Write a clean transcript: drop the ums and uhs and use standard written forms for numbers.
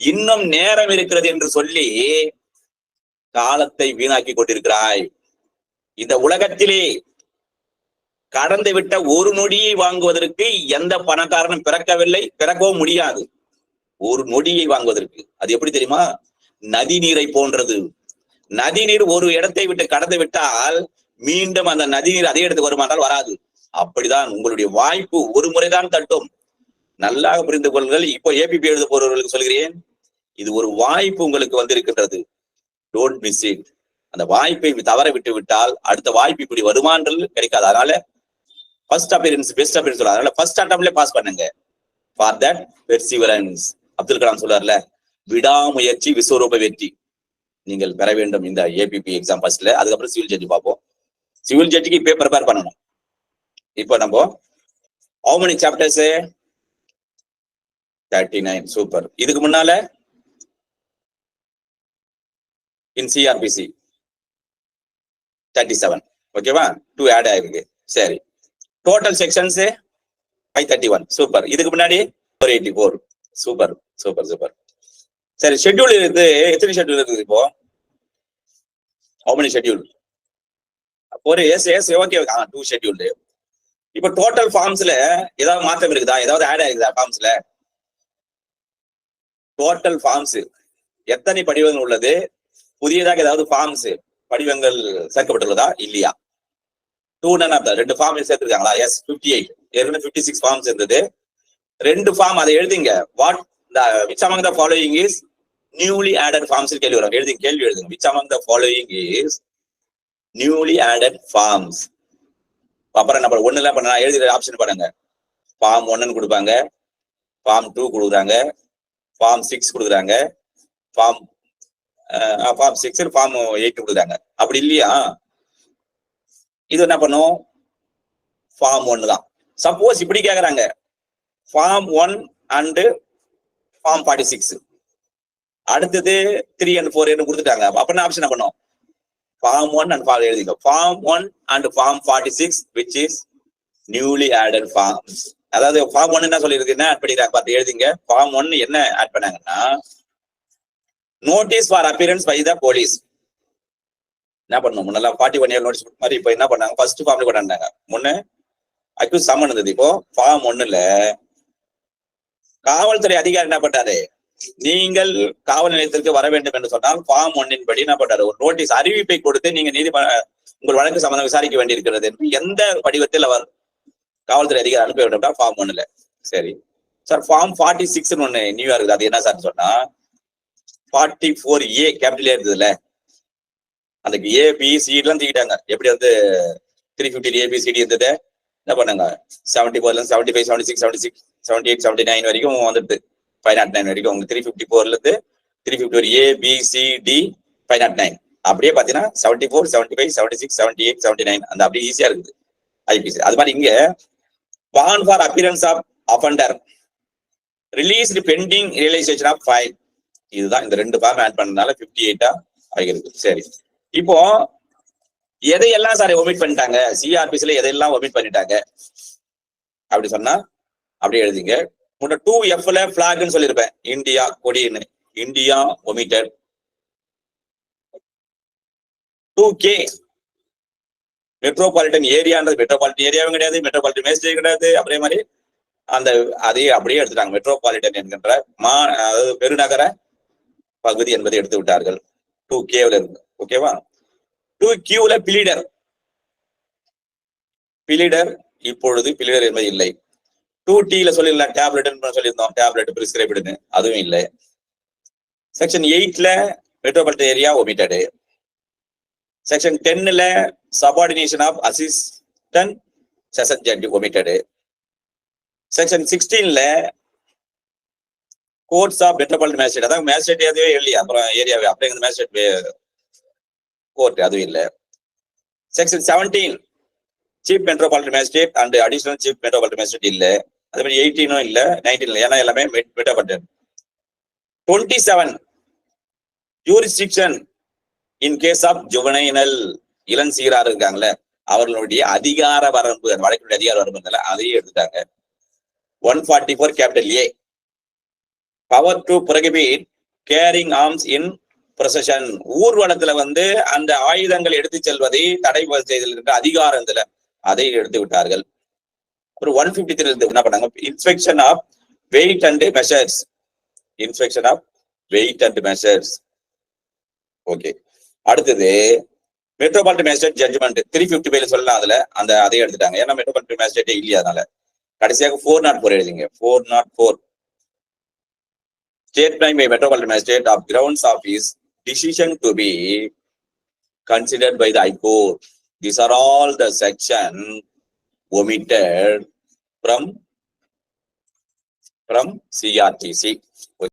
இன்னும் நேரம் இருக்கிறது என்று சொல்லி காலத்தை வீணாக்கி கொண்டிருக்கிறாய். இந்த உலகத்திலே கடந்து விட்ட ஒரு நொடியை வாங்குவதற்கு எந்த பணக்காரனும் பிறக்கவில்லை, பிறக்கவும் முடியாது. ஒரு நொடியை வாங்குவதற்கு அது எப்படி தெரியுமா? நதி நீரை போன்றது. நதி நீர் ஒரு இடத்தை விட்டு கடந்து விட்டால் மீண்டும் அந்த நதி நீர் அதே இடத்துக்கு வருமானால் வராது. அப்படிதான் உங்களுடைய வாய்ப்பு ஒரு முறைதான் தட்டும். நல்லா புரிந்து கொள்ளுங்கள். இப்போ ஏபிபி எழுத போறவர்களுக்கு சொல்கிறேன், இது ஒரு வாய்ப்பு உங்களுக்கு வந்திருக்கின்றது. Don't miss it. அந்த வாய்ப்பை தவற விட்டு விட்டால் அடுத்த வாய்ப்பு இப்படி வருமானங்கள் கிடைக்காது. அதனால ஃபர்ஸ்ட் அப்பியரன்ஸ் பெஸ்ட் அப்பியரன்ஸ் சொல்ல, அதனால ஃபர்ஸ்ட் அட்டம்ப்ட்ல பாஸ் பண்ணுங்க. For that perseverance. Abdul Kalam சொல்றாருல, விடாமுயற்சி விஸ்வரூப வெற்றி. நீங்கள் பெற வேண்டும் இந்த ஏபிபி எக்ஸாம் ஃபர்ஸ்ட்ல. அதுக்கப்புறம் சிவில் ஜட்ஜி பார்ப்போம். சிவில் ஜட்ஜிக்கு இப்போ ப்ரிப்பேர் பண்ணணும். இப்போ நம்ம how many chapters? 39. சூப்பர். இதுக்கு முன்னால இன் சிஆர்பிசி 37. ஓகேவா? 2 ஆட் ஆயிருக்கு. சரி, டோட்டல் செக்ஷன்ஸ் 531. சூப்பர். இதுக்கு முன்னாடி 484. Super super super. சரி, ஷெட்யூல் இருக்கு. எத்தனை ஷெட்யூல் இருக்குது இப்போ? how many schedule? ஒரு எஸ் ஓகே. 2 ஷெட்யூல். இப்போ டோட்டல் ஃபார்ம்ஸ்ல ஏதாவது மாற்றம் இருக்குதா? ஏதாவது ஆட் ஆயிருக்குதா ஃபார்ம்ஸ்ல? டோட்டல் ஃபார்ம்ஸ் எத்தனை படிவங்கள் உள்ளது? புதியதாக ஏதாவது ஃபார்ம்ஸ் படிவங்கள் சேர்க்கப்பட்டுள்ளதா இல்லையா? 2 none of that. 2 ஃபார்ம் சேர்த்திருக்காங்களா? எஸ் 58. ஏற்கனவே 56 ஃபார்ம்ஸ் இருந்தது. 2 ஃபார்ம் அதை எழுதிங்க. What which among the following is newly added forms? கேள்வி வரும். கேள்வி எழுதுங்க. which among the following is newly added forms? அப்புறம் நம்ம 1 பண்ண எழுதுற ஆப்ஷன் பண்ணுங்க. ஃபார்ம் 1 கொடுப்பாங்க, ஃபார்ம் 2 கொடுக்குறாங்க, ஃபார்ம் 6 கொடுக்குறாங்க, ஃபார்ம் 6 ஃபார்ம் 8 கொடுக்குறாங்க. அப்படி இல்லையா? இது என்ன பண்ணும்? ஃபார்ம் 1 தான். சப்போஸ் இப்படி கேக்குறாங்க, ஃபார்ம் 1 அண்ட் ஃபார்ம் 46, அடுத்தது 3 and 4 கொடுத்துட்டாங்க. அப்படின்னா ஆப்ஷன் என்ன பண்ணும்? ஃபார்ம் 1 and ஃபார்ம் எழுதிங்க. Form 1 and form 46 which is newly added forms. அதாவது ஃபார்ம் 1 என்ன சொல்லியிருக்கு, என்ன ஆட் பண்ணிருக்காங்க பார்த்து எழுதிங்க. ஃபார்ம் 1 என்ன ஆட் பண்ணாங்கன்னா, notice for appearance by the police. என்ன பண்ணணும்? முன்னெல்லாம் 41 year நோட்டீஸ் மாதிரி இப்போ என்ன பண்ணாங்க? ஃபர்ஸ்ட் ஃபார்ம்ல கொண்டாண்டாங்க. முன்ன அக்யூஸ் சம்மன் இருந்தது. இப்போ ஃபார்ம் 1ல காவல்துறை அதிகாரி என்ன பண்றாரு? நீங்கள் காவல் நிலையத்திற்கு வர வேண்டும் என்று சொன்னால் ஃபார்ம் 1 படி என்ன பண்றாரு? ஒரு நோட்டீஸ் அறிவிப்பை கொடுத்து நீங்க உங்கள் வழக்கு சம்பந்தம் விசாரிக்க வேண்டியிருக்கிறது என்று எந்த படிவத்தில் அவர் காவல்துறை அதிகாரி அனுப்ப வேண்டும்? ஃபார்ம் 1ல. சரி சார், ஃபார்ம் 46 ஒண்ணு நியூயா இருக்குது. அது என்ன சார் சொன்னா, 44A கேபிட்டல் இருந்ததுல, அந்த ABCD எல்லாம் தூக்கிட்டாங்க. எப்படி வந்து 350 ABCD இருந்தது என்ன பண்ணாங்க? 74 75 76 76 78 79 வரைக்கும் வந்துட்டு 509 வரைக்கும். உங்களுக்கு 354 இருந்து 354 ABCD 509. அப்படியே பாத்தீங்கன்னா 74 75 76 78 79 அந்த அப்படியே ஈஸியா இருக்குது IPC. அது மாதிரி இங்க bond for appearance of offender released pending realization of fine. இதுதான் இந்த 2 ஃபார்ம் ஆட் பண்ணனால 58 ஆகிருக்கு. சரி, இப்போ எதையெல்லாம் சார் ஒமிட் பண்ணிட்டாங்க? சிஆர்பிசில எதையெல்லாம் ஒமிட் பண்ணிட்டாங்க அப்படி சொன்னா அப்படியே எழுதிங்க. 2Fல பிளாக்னு சொல்லியிருப்பேன், இந்தியா கொடின்னு. India omitted. 2K மெட்ரோபாலிட்டன் ஏரியான்றது மெட்ரோபாலிட்டன் ஏரியாவும் கிடையாது, மெட்ரோபாலிட்டன் மேஜிஸ்ட்ரேட் கிடையாது. அப்படியே மாதிரி அந்த அதையே அப்படியே எடுத்துட்டாங்க. மெட்ரோபாலிட்டன் என்கின்ற அதாவது பெருநகர பகுதி என்பதை எடுத்து விட்டார்கள். 2Kல இருக்கு. ஓகேவா? 2Qல பிலிடர். பிலிடர் இப்பொழுது பிலிடர் என்பது இல்லை. 2Tல சொல்லிடலாம், டேப்லெட் சொல்லியிருந்தோம், டேப்லெட் பிரிஸ்கிரைப்டுன்னு, அதுவும் இல்லை. செக்ஷன் 8ல மெட்ரோபாலிட்டன் ஏரியா ஒமிட்டடு. செக்ஷன் 10ல subordination of assistant session judge omitted. Section 16ல கோர்ட்ஸ் ஆஃப் மெட்ரோபாலிட்டன் மேஜிஸ்ட்ரேட், அதான் மேஜிஸ்ட்ரேட் எதுவே இல்லையா, அப்புறம் ஏரியாவே அப்படியே மேஜிஸ்ட்ரேட் கோர்ட் அதுவும் இல்லை. Section 17 chief metropolitan magistrate and additional chief metropolitan magistrate இல்லை. அதே மாதிரி 18 இல்லை, 19 இல்லை, ஏன்னா எல்லாமே metropolitan. 27 jurisdiction in case of juvenile, இளஞ்சீரார் இருக்காங்கல்ல, அவர்களுடைய அதிகார வரம்பு, அந்த வழக்கினுடைய அதிகார வரம்பு அதையே எடுத்துட்டாங்க. 144 capital A power to prohibit carrying arms in procession, ஊர்வலத்துல வந்து அந்த ஆயுதங்கள் எடுத்து செல்வதை தடை செய்தல் என்ற அதிகாரத்துல அதை எடுத்து விட்டார்கள். அப்புறம் 153 என்ன பண்ணாங்க, inspection of weight and measures, inspection of weight and measures. Okay, அடுத்தது மெட்ரோபாலிட்டன் மேஜிஸ்ட்ரேட் ஜட்ஜ்மெண்ட் 355 சொல்லலாம், அதுல அந்த அதை எடுத்துட்டாங்க, ஏன்னா மெட்ரோபாலிட்டன் மேஜிஸ்ட்ரேட்டே இல்லையா, அதனால கடைசியாக 404 எழுதிங்க. 404 statement by Metropolitan Magistrate of grounds of his decision to be considered by the High Court. These are all the section omitted from CRTC.